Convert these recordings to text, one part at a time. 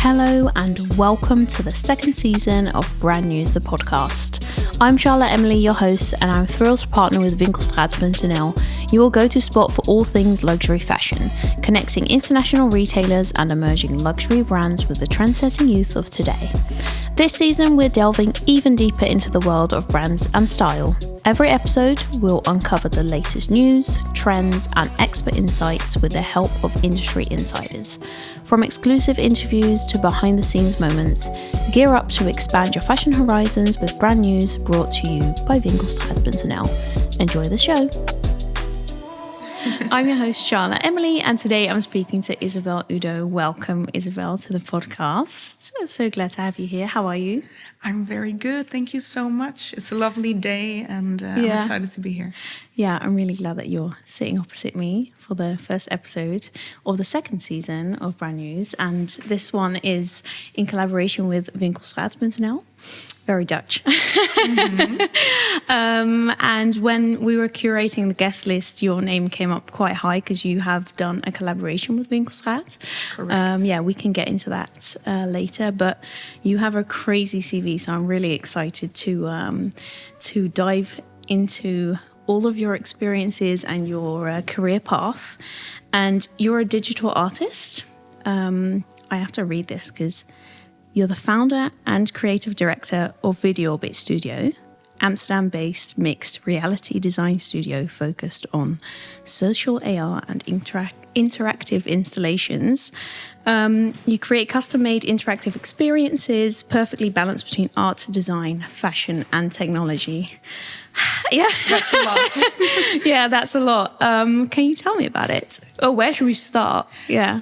Hello and welcome to the second season of Brand News, the podcast. I'm Charlotte Emily, your host, and I'm thrilled to partner with winkelstraat.nl, your go-to spot for all things luxury fashion, connecting international retailers and emerging luxury brands with the trend-setting youth of today. This season, we're delving even deeper into the world of brands and style. Every episode, we'll uncover the latest news, trends, and expert insights with the help of industry insiders. From exclusive interviews to behind-the-scenes moments, gear up to expand your fashion horizons with Brand News brought to you by winkelstraat.nl. Enjoy the show. I'm your host, Charlotte Emily, and today I'm speaking to Isabel Udo. Welcome, Isabel, to the podcast. So glad to have you here. How are you? I'm very good. Thank you so much. It's a lovely day and I'm excited to be here. Yeah, I'm really glad that you're sitting opposite me for the first episode of the second season of Brand News. And this one is in collaboration with winkelstraat.nl. Very Dutch. Mm-hmm. And when we were curating the guest list, your name came up quite high because you have done a collaboration with Winkelstraat. Correct. We can get into that later. But you have a crazy CV, so I'm really excited to dive into all of your experiences and your career path. And you're a digital artist. I have to read this because you're the founder and creative director of videOrbit Studio, Amsterdam-based mixed reality design studio focused on social AR and interactive installations. You create custom-made interactive experiences, perfectly balanced between art, design, fashion, and technology. Yeah, that's a lot. Yeah, that's a lot. Can you tell me about it? Oh, where should we start? Yeah.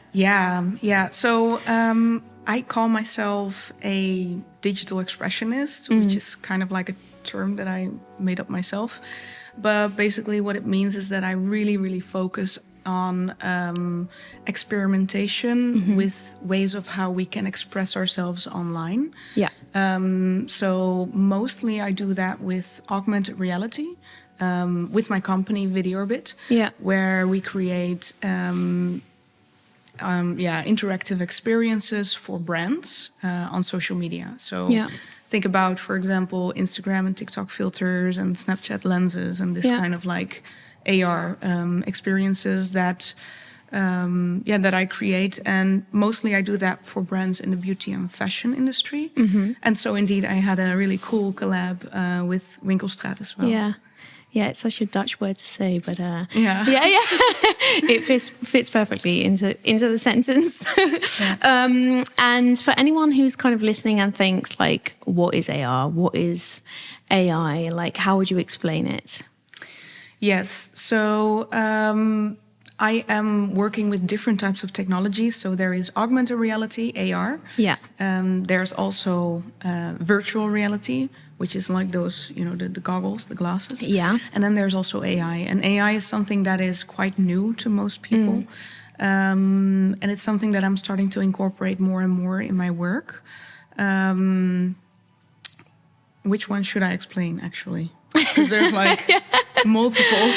So I call myself a digital expressionist, which is kind of like a term that I made up myself. But basically what it means is that I really, really focus on experimentation with ways of how we can express ourselves online. Yeah. So mostly I do that with augmented reality, with my company videOrbit, where we create interactive experiences for brands on social media. So think about, for example, Instagram and TikTok filters and Snapchat lenses and this kind of like AR experiences that I create. And mostly I do that for brands in the beauty and fashion industry. Mm-hmm. And so indeed I had a really cool collab with Winkelstraat as well. Yeah, it's such a Dutch word to say, but it fits perfectly into the sentence. And for anyone who's kind of listening and thinks like, what is AR? What is AI? Like, how would you explain it? Yes, so I am working with different types of technologies. So there is augmented reality, AR. Yeah. There's also virtual reality, which is like those, the goggles, the glasses. Yeah. And then there's also AI. And AI is something that is quite new to most people. And it's something that I'm starting to incorporate more and more in my work. Which one should I explain, actually? Because there's like multiple.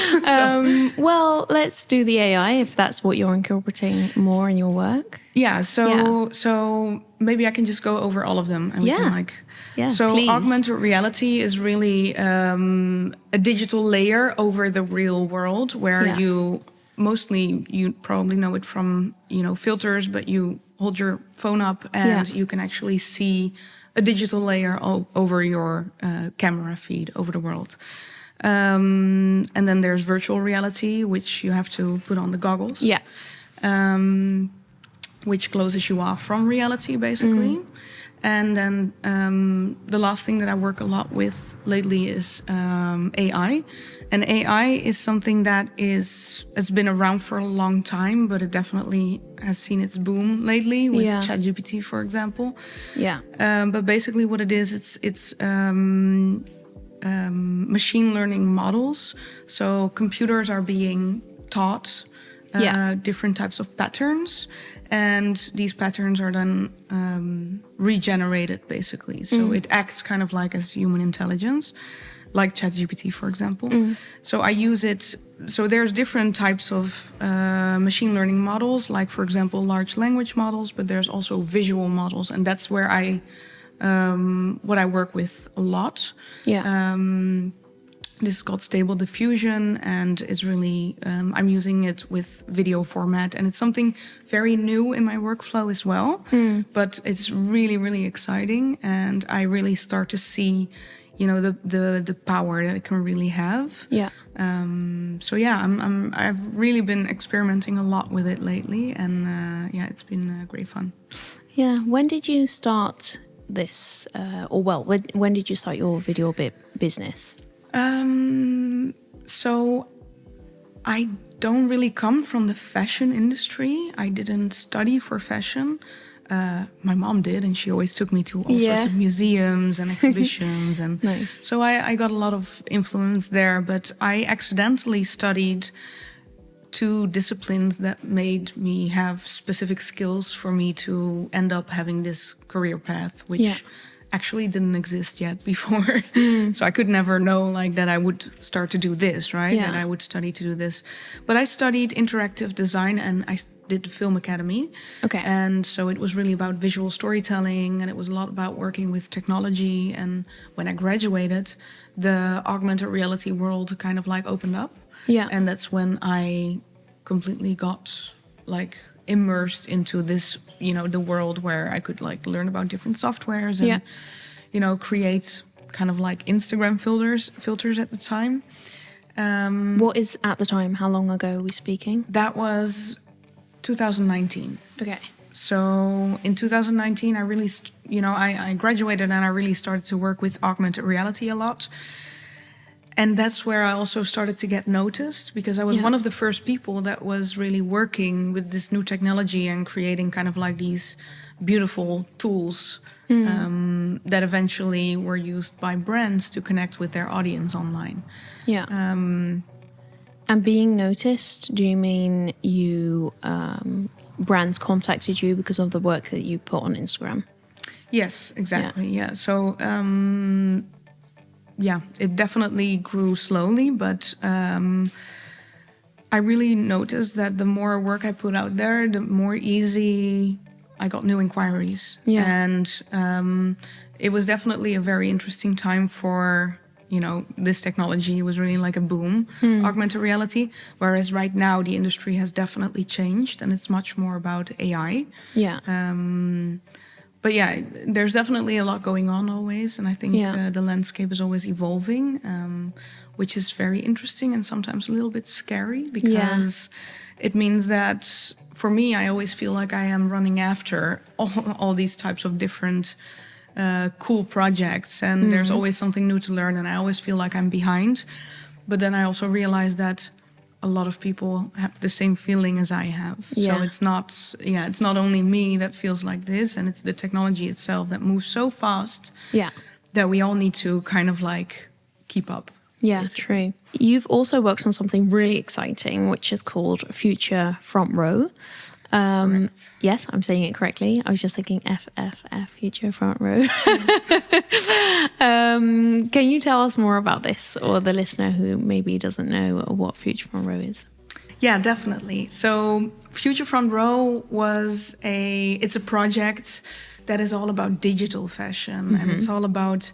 Well, let's do the AI if that's what you're incorporating more in your work. So maybe I can just go over all of them and we can please. Augmented reality is really a digital layer over the real world where you probably know it from filters, but you hold your phone up and you can actually see a digital layer over your camera feed over the world. And then there's virtual reality, which you have to put on the goggles. Yeah. Which closes you off from reality, basically. And then the last thing that I work a lot with lately is AI. And AI is something that has been around for a long time, but it definitely has seen its boom lately with ChatGPT, for example. Yeah. But basically what it is, it's machine learning models. So computers are being taught different types of patterns. And these patterns are then regenerated, basically. So it acts kind of like as human intelligence. like ChatGPT, for example. So I use it. So there's different types of machine learning models, like, for example, large language models, but there's also visual models. And that's where what I work with a lot. This is called Stable Diffusion, and it's really, I'm using it with video format, and it's something very new in my workflow as well. But it's really, really exciting, and I really start to see, the power that it can really have. I've really been experimenting a lot with it lately, and it's been great fun. Yeah. When did you start this, when did you start your videOrbit business? So I don't really come from the fashion industry. I didn't study for fashion. My mom did, and she always took me to all sorts of museums and exhibitions. And nice. So I got a lot of influence there, but I accidentally studied 2 disciplines that made me have specific skills for me to end up having this career path, which actually didn't exist yet before. So I could never know that I would start to do this, right? That I would study to do this. But I studied interactive design, and I did the film academy. Okay. And so it was really about visual storytelling, and it was a lot about working with technology. And when I graduated, the augmented reality world kind of opened up. Yeah. And that's when I completely got immersed into this, the world where I could learn about different softwares and, create kind of Instagram filters at the time. What is at the time? How long ago are we speaking? That was 2019. Okay. So in 2019, I really, I graduated, and I really started to work with augmented reality a lot. And that's where I also started to get noticed, because I was one of the first people that was really working with this new technology and creating kind of these beautiful tools that eventually were used by brands to connect with their audience online. Yeah. And being noticed, do you mean you brands contacted you because of the work that you put on Instagram? Yes, exactly. Yeah. So it definitely grew slowly, but I really noticed that the more work I put out there, the more easy I got new inquiries. Yeah. And it was definitely a very interesting time for, this technology. It was really a boom, augmented reality. Whereas right now the industry has definitely changed, and it's much more about AI. Yeah. But there's definitely a lot going on always. And I think the landscape is always evolving, which is very interesting and sometimes a little bit scary, because it means that for me, I always feel like I am running after all these types of different cool projects. And there's always something new to learn. And I always feel like I'm behind. But then I also realize that a lot of people have the same feeling as I have. So it's not only me that feels like this, and it's the technology itself that moves so fast that we all need to kind of keep up. Yeah, true. You've also worked on something really exciting, which is called Future Front Row. Yes, I'm saying it correctly. I was just thinking FFF, Future Front Row. Can you tell us more about this, or the listener who maybe doesn't know what Future Front Row is? Yeah, definitely. So Future Front Row it's a project that is all about digital fashion, and it's all about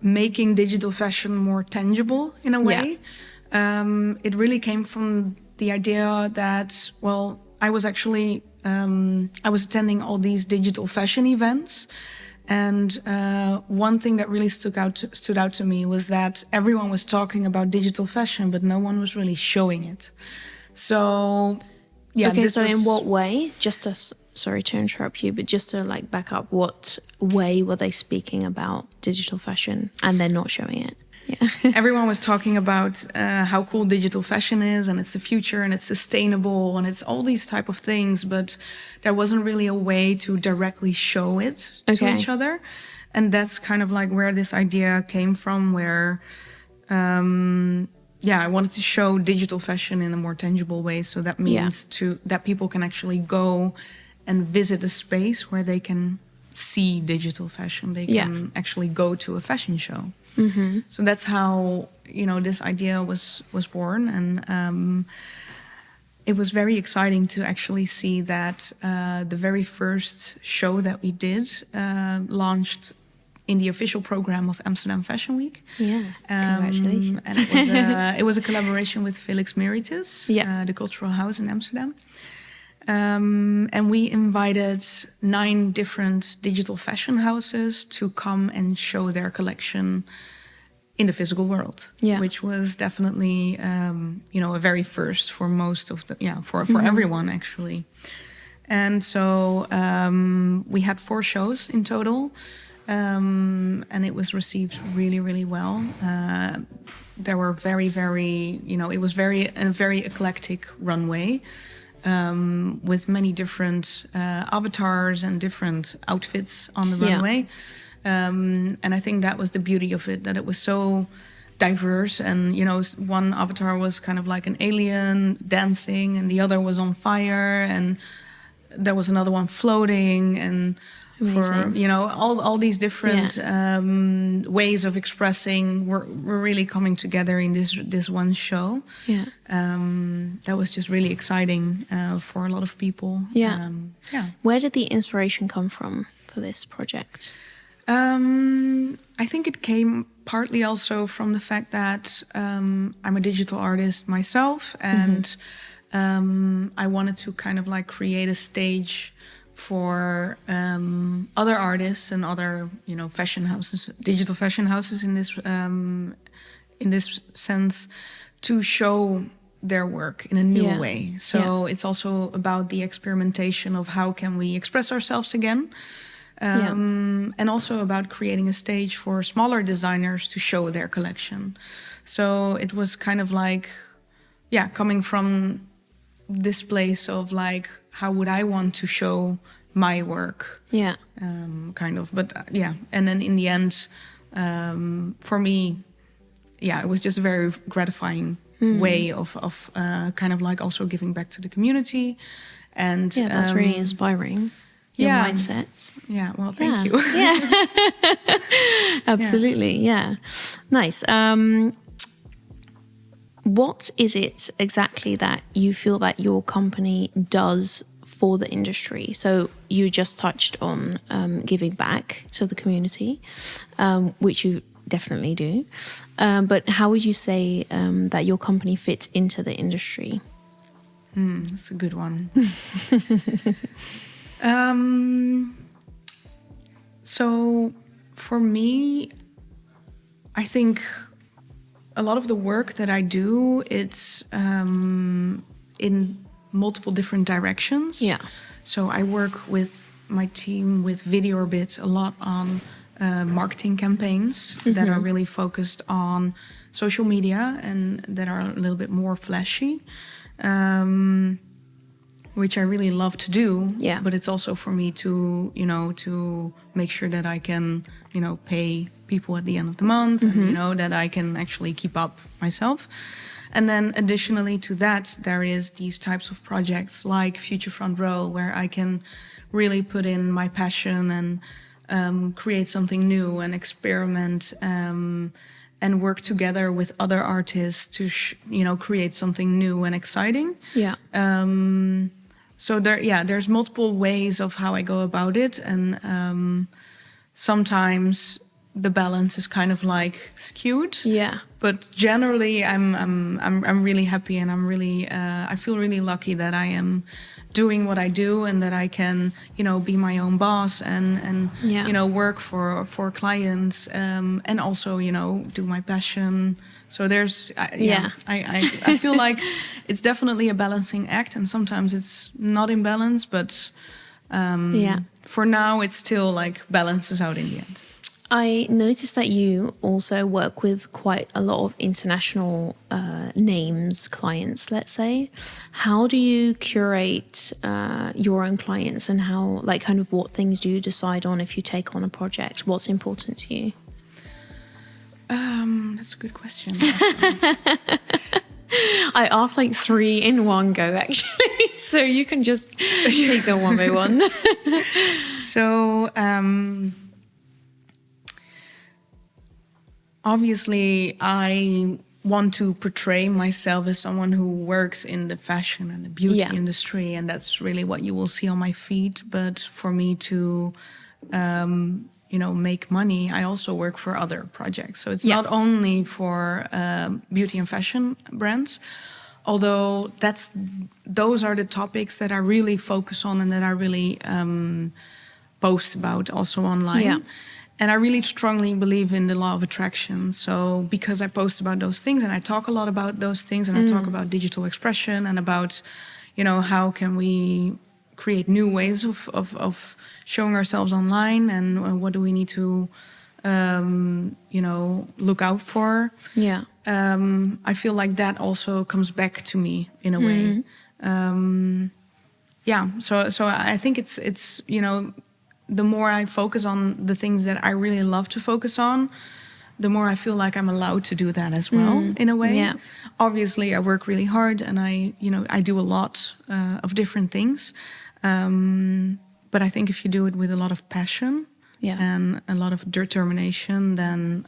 making digital fashion more tangible in a way. It really came from the idea that, I was actually I was attending all these digital fashion events, and one thing that really stood out to me was that everyone was talking about digital fashion, but no one was really showing it. So in what way? Sorry to interrupt you, but just to back up, what way were they speaking about digital fashion and they're not showing it? Yeah. Everyone was talking about how cool digital fashion is, and it's the future, and it's sustainable, and it's all these type of things, but there wasn't really a way to directly show it to each other. And that's kind of where this idea came from, where I wanted to show digital fashion in a more tangible way. So that means that people can actually go and visit a space where they can see digital fashion. They can actually go to a fashion show. So that's how, this idea was born. And it was very exciting to actually see that the very first show that we did launched in the official program of Amsterdam Fashion Week. Yeah, congratulations. And it was a collaboration with Felix Meritus, the Cultural House in Amsterdam. And we invited 9 different digital fashion houses to come and show their collection in the physical world, which was definitely, a very first for most of for everyone actually. And so we had 4 shows in total, and it was received really, really well. There were very, very, it was a very eclectic runway. With many different avatars and different outfits on the runway. And I think that was the beauty of it, that it was so diverse. And, one avatar was kind of like an alien dancing, and the other was on fire, and there was another one floating. And amazing. for, all these different ways of expressing were really coming together in this one show. Yeah. That was just really exciting for a lot of people. Yeah. Where did the inspiration come from for this project? I think it came partly also from the fact that I'm a digital artist myself, and I wanted to kind of like create a stage for other artists and other, fashion houses, digital fashion houses in this sense, to show their work in a new way. So it's also about the experimentation of how can we express ourselves again. And also about creating a stage for smaller designers to show their collection. So it was kind of like, coming from this place of like, how would I want to show my work? Yeah. Kind of, but and then in the end, for me, it was just a very gratifying way of kind of like also giving back to the community. And that's really inspiring. Your mindset. Yeah, well, thank you. Yeah. Absolutely, yeah. Nice. What is it exactly that you feel that your company does for the industry? So you just touched on giving back to the community, which you definitely do. But how would you say that your company fits into the industry? That's a good one. So for me, I think a lot of the work that I do, it's in multiple different directions. Yeah. So I work with my team with videOrbit a lot on marketing campaigns that are really focused on social media and that are a little bit more flashy. Which I really love to do, but it's also for me to, to make sure that I can, pay people at the end of the month, and, that I can actually keep up myself. And then additionally to that, there is these types of projects like Future Front Row, where I can really put in my passion and create something new and experiment and work together with other artists to, create something new and exciting. Yeah. So there's multiple ways of how I go about it, and sometimes the balance is kind of like skewed. Yeah. But generally, I'm really happy, and I'm really I feel really lucky that I am doing what I do, and that I can be my own boss and work for clients, and also do my passion. So there's, I feel like it's definitely a balancing act, and sometimes it's not in balance, but for now it's still like balances out in the end. I noticed that you also work with quite a lot of international names, clients, let's say. How do you curate your own clients, and how, like, kind of what things do you decide on if you take on a project? What's important to you? That's a good question. I asked like 3 in one go, actually, so you can just take them one by one. Obviously, I want to portray myself as someone who works in the fashion and the beauty industry, and that's really what you will see on my feed. But for me to make money, I also work for other projects. So it's not only for beauty and fashion brands, although those are the topics that I really focus on and that I really post about also online. Yeah. And I really strongly believe in the law of attraction. So because I post about those things and I talk a lot about those things and I talk about digital expression and about, how can we create new ways of showing ourselves online and what do we need to, look out for. Yeah. I feel like that also comes back to me in a way. So I think it's the more I focus on the things that I really love to focus on, the more I feel like I'm allowed to do that as well, in a way. Yeah. Obviously, I work really hard and I do a lot of different things. But I think if you do it with a lot of passion and a lot of determination, then,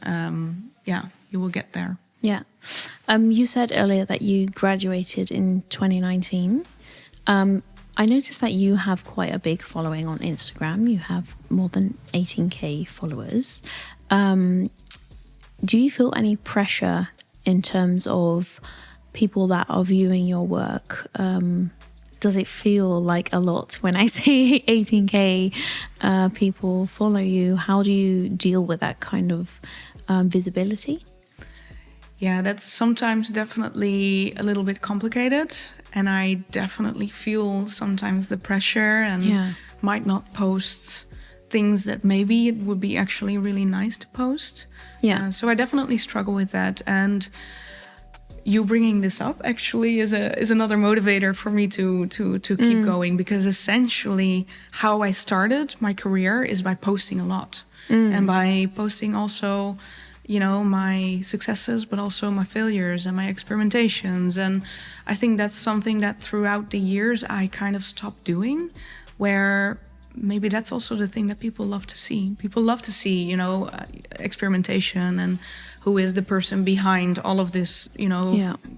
you will get there. Yeah. You said earlier that you graduated in 2019. I noticed that you have quite a big following on Instagram. You have more than 18K followers. Do you feel any pressure in terms of people that are viewing your work? Does it feel like a lot when I say 18K people follow you? How do you deal with that kind of visibility? Yeah, that's sometimes definitely a little bit complicated. And I definitely feel sometimes the pressure and might not post things that maybe it would be actually really nice to post. Yeah. So I definitely struggle with that. And you bringing this up actually is another motivator for me to keep going, because essentially how I started my career is by posting a lot and by posting also my successes, but also my failures and my experimentations. And I think that's something that throughout the years I kind of stopped doing, where maybe that's also the thing that people love to see. People love to see, experimentation and who is the person behind all of this,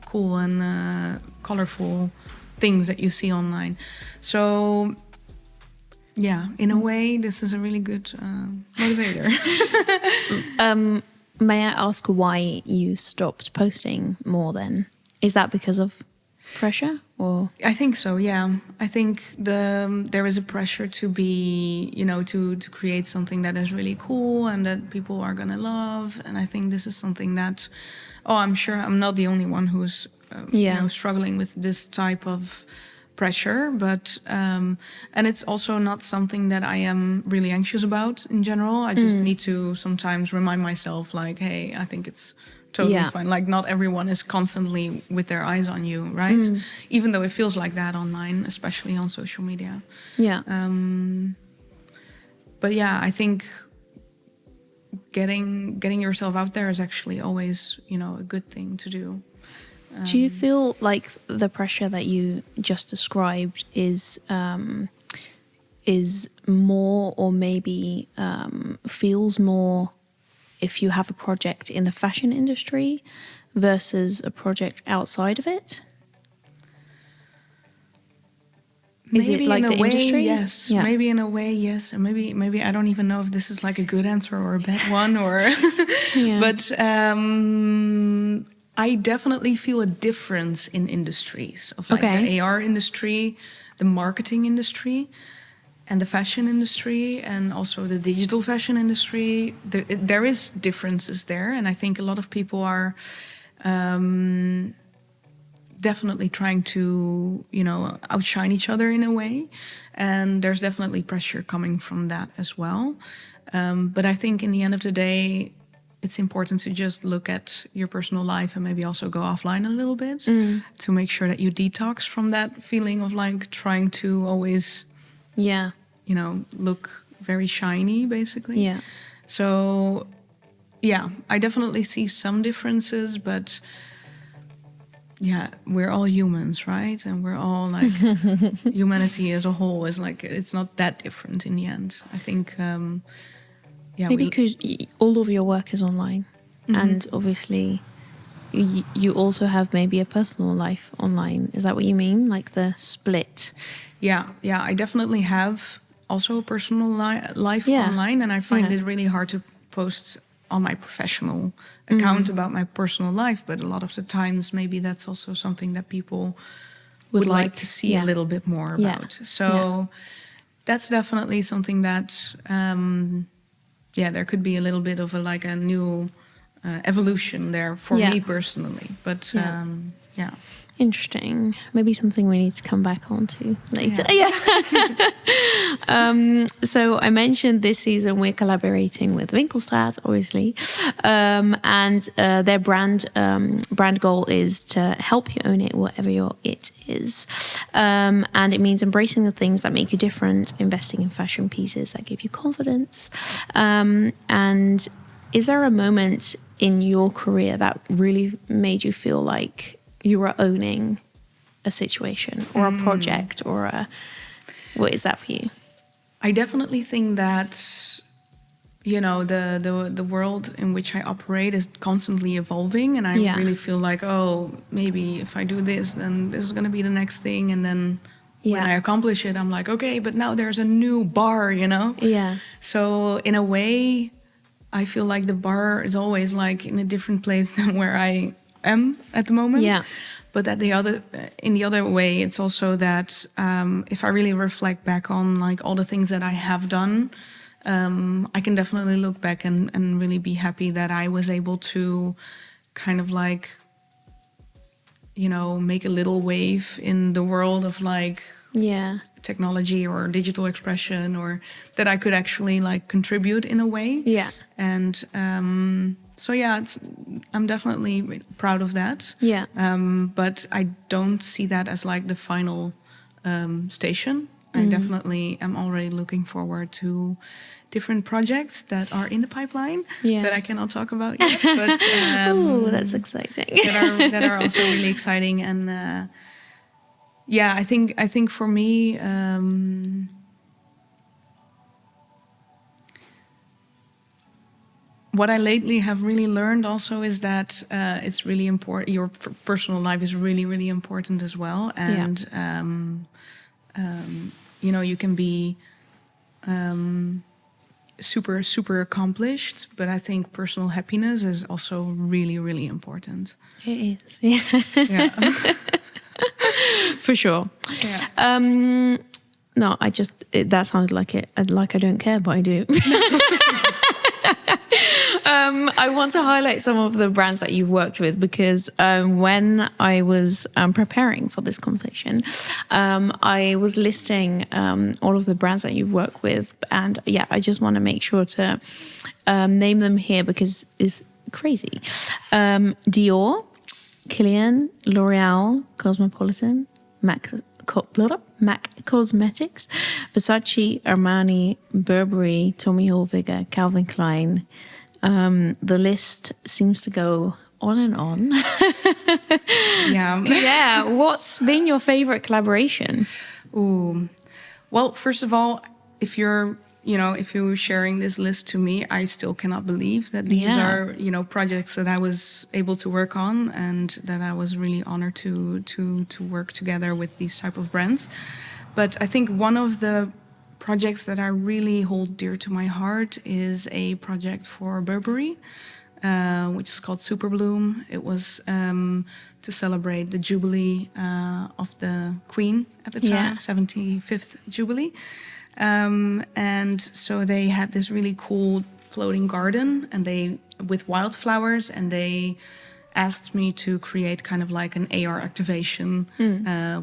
cool and colorful things that you see online. So yeah, in a way, this is a really good motivator. May I ask why you stopped posting more then? Is that because of pressure or? I think so, yeah. I think there is a pressure to be, to create something that is really cool and that people are going to love. And I think this is something that, I'm sure I'm not the only one who's struggling with this type of pressure, but and it's also not something that I am really anxious about in general. I just need to sometimes remind myself, like, hey, I think it's totally fine. Like, not everyone is constantly with their eyes on you, right? Even though it feels like that online, especially on social media. Yeah. But yeah, I think getting yourself out there is actually always, a good thing to do. Do you feel like the pressure that you just described is more, or maybe feels more if you have a project in the fashion industry versus a project outside of it? Is maybe it like in the a way, industry? Yes. Yeah. Maybe in a way, yes. And maybe I don't even know if this is like a good answer or a bad one, or but I definitely feel a difference in industries of like the AR industry, the marketing industry, and the fashion industry, and also the digital fashion industry. There is differences there, and I think a lot of people are definitely trying to, outshine each other in a way, and there's definitely pressure coming from that as well. But I think in the end of the day, it's important to just look at your personal life and maybe also go offline a little bit to make sure that you detox from that feeling of like trying to always, look very shiny, basically. Yeah. So, yeah, I definitely see some differences, but yeah, we're all humans, right? And we're all like, humanity as a whole is like, it's not that different in the end. I think, maybe because all of your work is online. and obviously you also have maybe a personal life online. Is that what you mean? Like the split? Yeah, I definitely have also a personal life online, and I find it really hard to post on my professional account about my personal life. But a lot of the times, maybe that's also something that people would like to see a little bit more about. So that's definitely something that, there could be a little bit of a new evolution there for me personally. But Interesting. Maybe something we need to come back on to later. So I mentioned this season we're collaborating with Winkelstraat, obviously, and their brand goal is to help you own it, whatever your it is, and it means embracing the things that make you different, investing in fashion pieces that give you confidence. And is there a moment in your career that really made you feel like you were owning a situation or a project or what is that for you? I definitely think that, the world in which I operate is constantly evolving, and I really feel like, maybe if I do this, then this is going to be the next thing. And then when I accomplish it, I'm like, okay, but now there's a new bar, Yeah. So in a way, I feel like the bar is always like in a different place than where I am at the moment. Yeah. But in the other way, it's also that if I really reflect back on like all the things that I have done, I can definitely look back and really be happy that I was able to kind of like, make a little wave in the world of like technology or digital expression, or that I could actually like contribute in a way. Yeah. And I'm definitely proud of that. Yeah. But I don't see that as like the final station. I definitely am already looking forward to different projects that are in the pipeline that I cannot talk about yet. But ooh, that's exciting. that are also really exciting. And I think for me, what I lately have really learned also is that it's really important. Your personal life is really, really important as well. And, you can be super, super accomplished, but I think personal happiness is also really, really important. It is, yeah. For sure. Yeah. No, that sounded like it. Like I don't care, but I do. I want to highlight some of the brands that you've worked with because when I was preparing for this conversation, I was listing all of the brands that you've worked with. And I just want to make sure to name them here because it's crazy. Dior, Kilian, L'Oreal, Cosmopolitan, MAC Cosmetics, Versace, Armani, Burberry, Tommy Hilfiger, Calvin Klein. The list seems to go on and on. Yeah. What's been your favorite collaboration? Ooh. Well, first of all, if you're sharing this list to me, I still cannot believe that these are, projects that I was able to work on and that I was really honored to work together with these type of brands. But I think one of the projects that I really hold dear to my heart is a project for Burberry, which is called Super Bloom. It was to celebrate the Jubilee of the Queen at the time, 75th Jubilee. And so they had this really cool floating garden with wildflowers, and they asked me to create kind of like an AR activation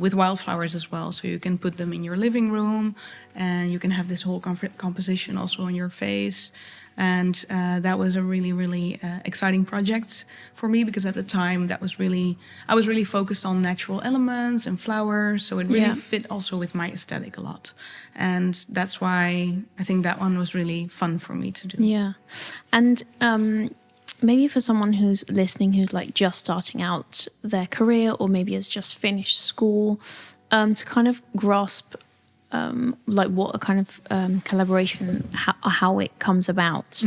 with wildflowers as well. So you can put them in your living room and you can have this whole composition also on your face. And that was a really, really exciting project for me because at the time I was really focused on natural elements and flowers. So it really fit also with my aesthetic a lot. And that's why I think that one was really fun for me to do. Yeah. And maybe for someone who's listening, who's like just starting out their career or maybe has just finished school, to kind of grasp like what a kind of collaboration, how it comes about.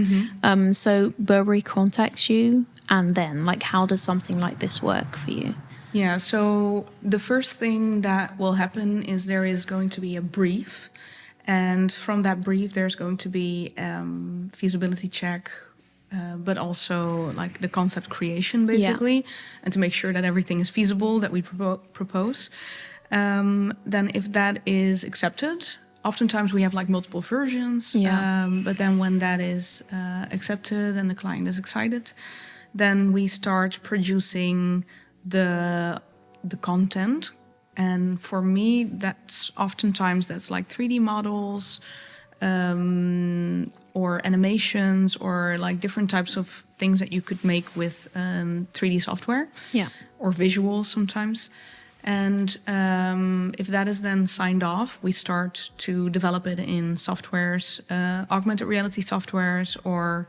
So Burberry contacts you, and then like how does something like this work for you? Yeah, so the first thing that will happen is there is going to be a brief, and from that brief there's going to be feasibility check, but also like the concept creation basically, and to make sure that everything is feasible that we propose. Then if that is accepted, oftentimes we have like multiple versions, but then when that is accepted and the client is excited, then we start producing the content. And for me, that's like 3D models, or animations, or like different types of things that you could make with 3D software, or visual sometimes. And if that is then signed off, we start to develop it in softwares, augmented reality softwares, or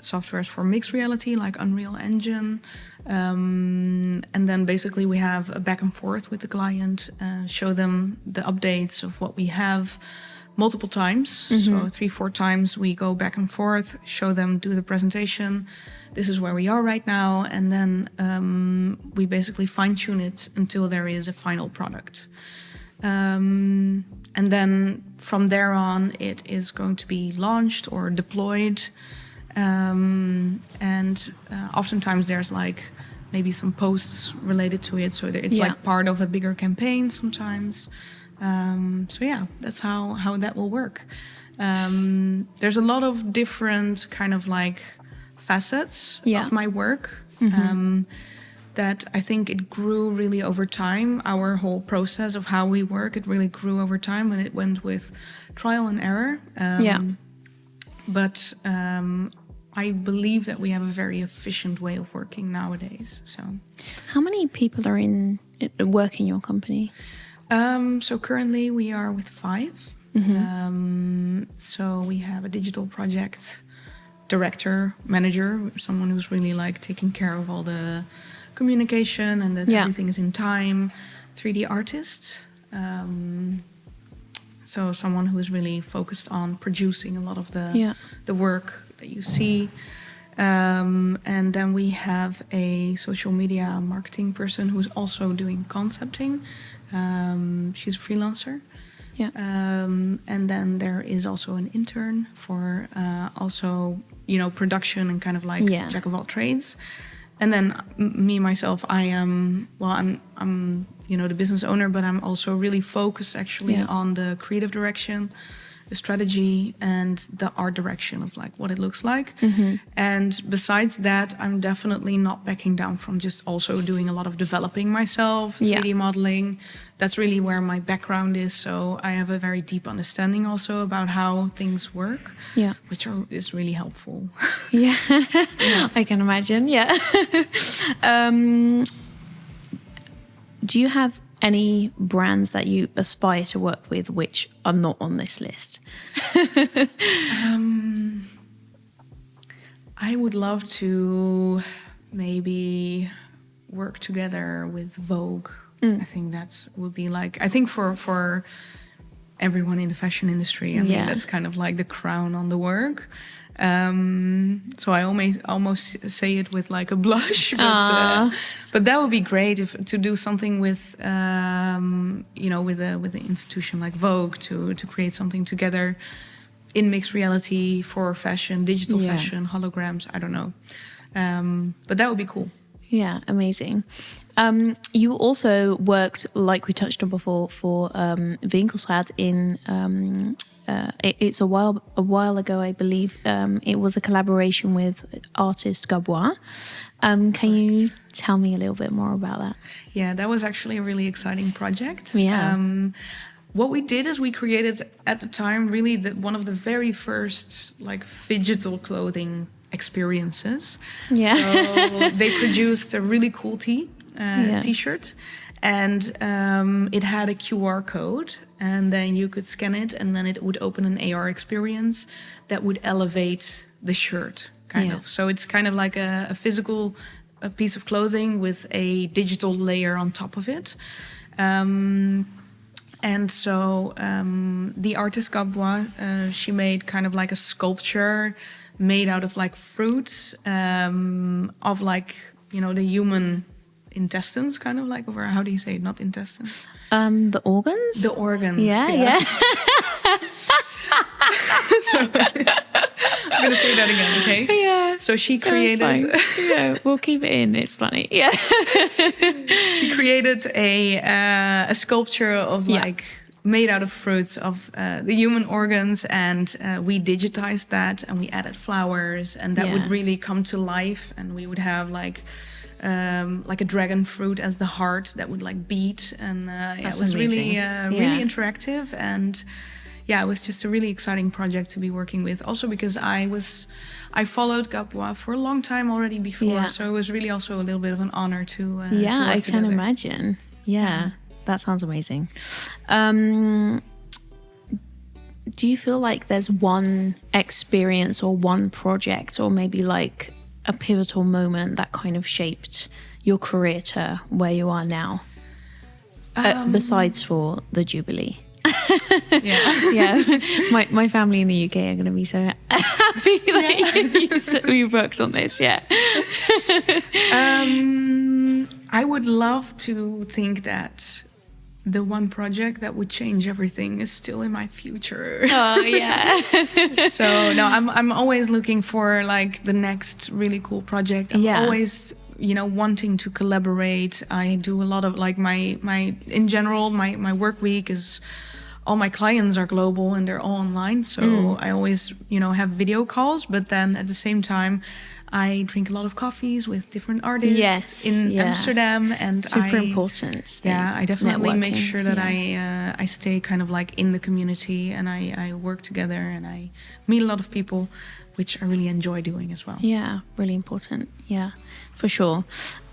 softwares for mixed reality like Unreal Engine. And then basically we have a back and forth with the client, show them the updates of what we have multiple times. So 3-4 times we go back and forth, show them, do the presentation. This is where we are right now. And then we basically fine tune it until there is a final product. And then from there on, it is going to be launched or deployed. And oftentimes there's like maybe some posts related to it. So it's like part of a bigger campaign sometimes. So yeah, that's how that will work. There's a lot of different kind of like facets of my work. That I think it grew really over time. Our whole process of how we work, it really grew over time, and it went with trial and error. But I believe that we have a very efficient way of working nowadays. So, how many people are work in your company? So currently we are with 5. So we have a digital project director, manager, someone who's really like taking care of all the communication and that everything is in time. 3D artist. So someone who is really focused on producing a lot of the work that you see. And then we have a social media marketing person who's also doing concepting. She's a freelancer. And then there is also an intern for also, production and kind of like jack of all trades. And then me, myself, I'm the business owner, but I'm also really focused actually on the creative direction, the strategy, and the art direction of like what it looks like. And besides that, I'm definitely not backing down from just also doing a lot of developing myself, 3D modeling. That's really where my background is. So I have a very deep understanding also about how things work, which is really helpful. I can imagine. Do you have any brands that you aspire to work with which are not on this list? I would love to maybe work together with Vogue. I think that would be like, I think for everyone in the fashion industry, I mean, that's kind of like the crown on the work. So I almost say it with like a blush, but that would be great to do something with with an institution like Vogue to create something together in mixed reality for fashion, digital fashion, holograms. I don't know, but that would be cool. Yeah, amazing. You also worked, like we touched on before, for Winkelstraat in. It's a while ago, I believe. It was a collaboration with artist Gabois. Can you tell me a little bit more about that? Yeah, that was actually a really exciting project. Yeah. What we did is we created at the time really one of the very first like digital clothing experiences. So they produced a really cool t-shirt, and it had a QR code, and then you could scan it, and then it would open an AR experience that would elevate the shirt kind of. So it's kind of like a physical piece of clothing with a digital layer on top of it. And so the artist Gabwa, she made kind of like a sculpture made out of like fruits of like, you know, the human intestines, kind of like, or how do you say it? Not intestines. The organs? The organs. Yeah. So, I'm going to say that again, okay? Yeah. So she created... Yeah, we'll keep it in. It's funny. Yeah. She created a sculpture of like... made out of fruits of the human organs, and we digitized that, and we added flowers, and that would really come to life, and we would have like a dragon fruit as the heart that would like beat, and it was amazing. really interactive, and it was just a really exciting project to be working with. Also because I followed Gabwa for a long time already before, so it was really also a little bit of an honor to work I together. can imagine. Yeah. That sounds amazing. Do you feel like there's one experience or one project or maybe like a pivotal moment that kind of shaped your career to where you are now? Besides for the Jubilee. My family in the UK are going to be so happy that we worked on this. I would love to think that the one project that would change everything is still in my future. Oh yeah. So no, I'm always looking for like the next really cool project. I'm always, you know, wanting to collaborate. I do a lot of like my in general my work week is, all my clients are global and they're all online. So I always, you know, have video calls, but then at the same time I drink a lot of coffees with different artists in Amsterdam, and super important. I definitely make sure that I stay kind of like in the community, and I work together, and I meet a lot of people, which I really enjoy doing as well. Yeah, really important. Yeah, for sure.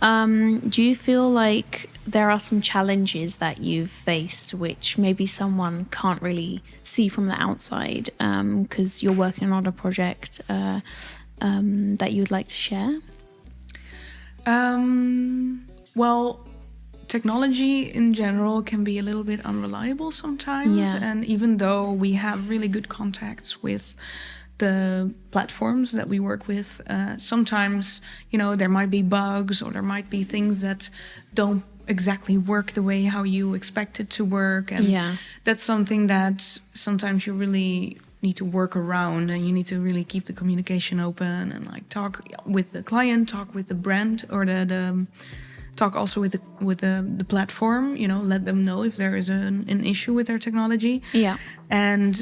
Do you feel like there are some challenges that you've faced which maybe someone can't really see from the outside because you're working on a project that you'd like to share? Well, technology in general can be a little bit unreliable sometimes. And even though we have really good contacts with the platforms that we work with, sometimes, you know, there might be bugs or there might be things that don't exactly work the way how you expect it to work. And that's something that sometimes you really need to work around, and you need to really keep the communication open and like talk with the client, talk with the brand, or the talk also with the platform, you know, let them know if there is an issue with their technology. And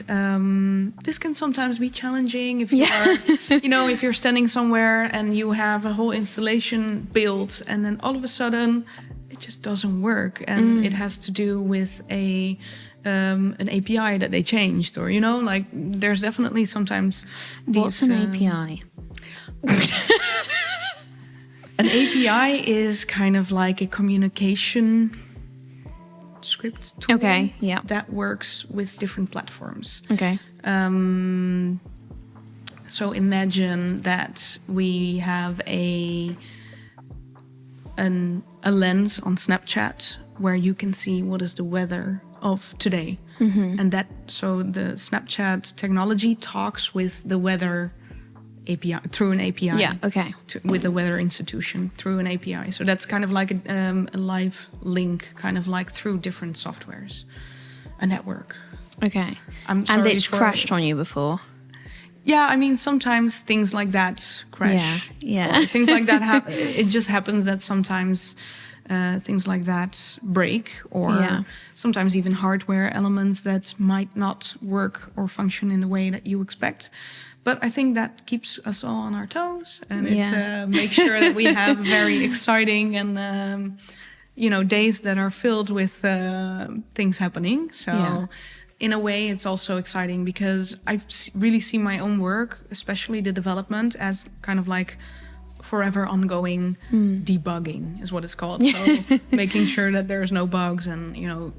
this can sometimes be challenging if you are, you know, if you're standing somewhere and you have a whole installation built and then all of a sudden it just doesn't work, and it has to do with an API that they changed, or, you know, like there's definitely sometimes What's an API? An API is kind of like a communication script tool that works with different platforms. So imagine that we have a lens on Snapchat where you can see what is the weather of today, and that, so the Snapchat technology talks with the weather API through an API. With the weather institution through an API. So that's kind of like a live link, kind of like through different softwares, a network. And it's crashed on you before? Yeah, I mean, sometimes things like that crash. Or things like that it just happens that sometimes things like that break, or sometimes even hardware elements that might not work or function in the way that you expect. But I think that keeps us all on our toes, and it makes sure that we have very exciting and you know, days that are filled with things happening. So in a way, it's also exciting because I really see my own work, especially the development, as kind of like forever ongoing debugging is what it's called. So making sure that there's no bugs and, you know,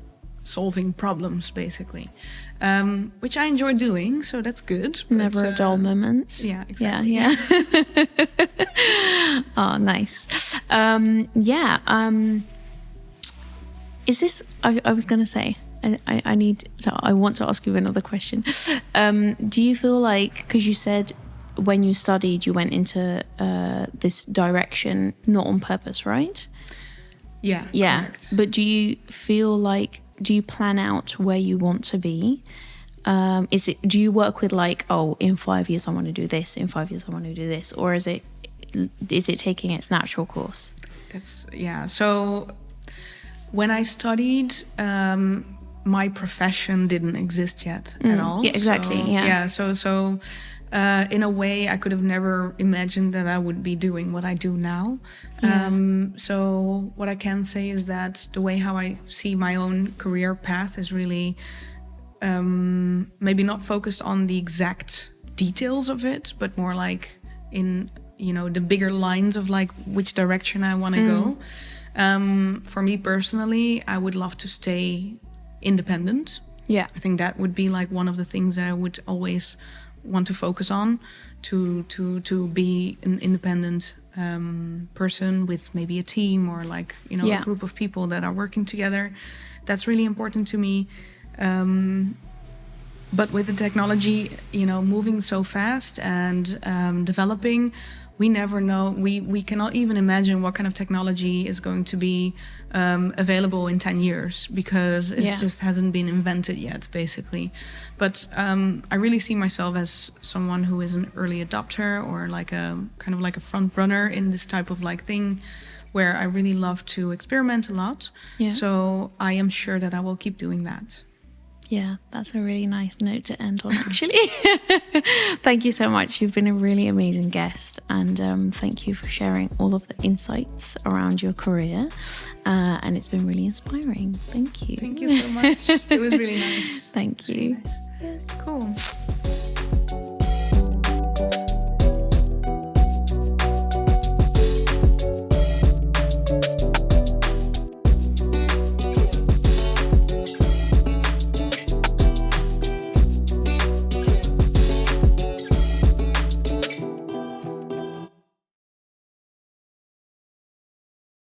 solving problems basically, which I enjoy doing, so that's good. Never a dull moment. Yeah, exactly. Yeah. Oh, nice. Is this, I was going to say, I want to ask you another question. Do you feel like, because you said when you studied, you went into this direction, not on purpose, right? Yeah. Correct. But do you feel like, do you plan out where you want to be? Do you work with like, oh, in 5 years I want to do this, in 5 years I want to do this, or is it taking its natural course? So when I studied, my profession didn't exist yet at all. Yeah, exactly. So in a way, I could have never imagined that I would be doing what I do now. So what I can say is that the way how I see my own career path is really maybe not focused on the exact details of it, but more like in, the bigger lines of like which direction I want to go. For me personally, I would love to stay independent. Yeah. I think that would be like one of the things that I would always want to focus on, to be an independent person with maybe a team or like, a group of people that are working together. That's really important to me. But with the technology, moving so fast and developing, we never know. We cannot even imagine what kind of technology is going to be available in 10 years because it just hasn't been invented yet, basically. But I really see myself as someone who is an early adopter or like a kind of like a front runner in this type of like thing where I really love to experiment a lot. Yeah. So I am sure that I will keep doing that. Yeah, that's a really nice note to end on, actually. Thank you so much. You've been a really amazing guest, and thank you for sharing all of the insights around your career. And it's been really inspiring. Thank you. Thank you so much. It was really nice. Thank you. Really nice. Yes. Cool.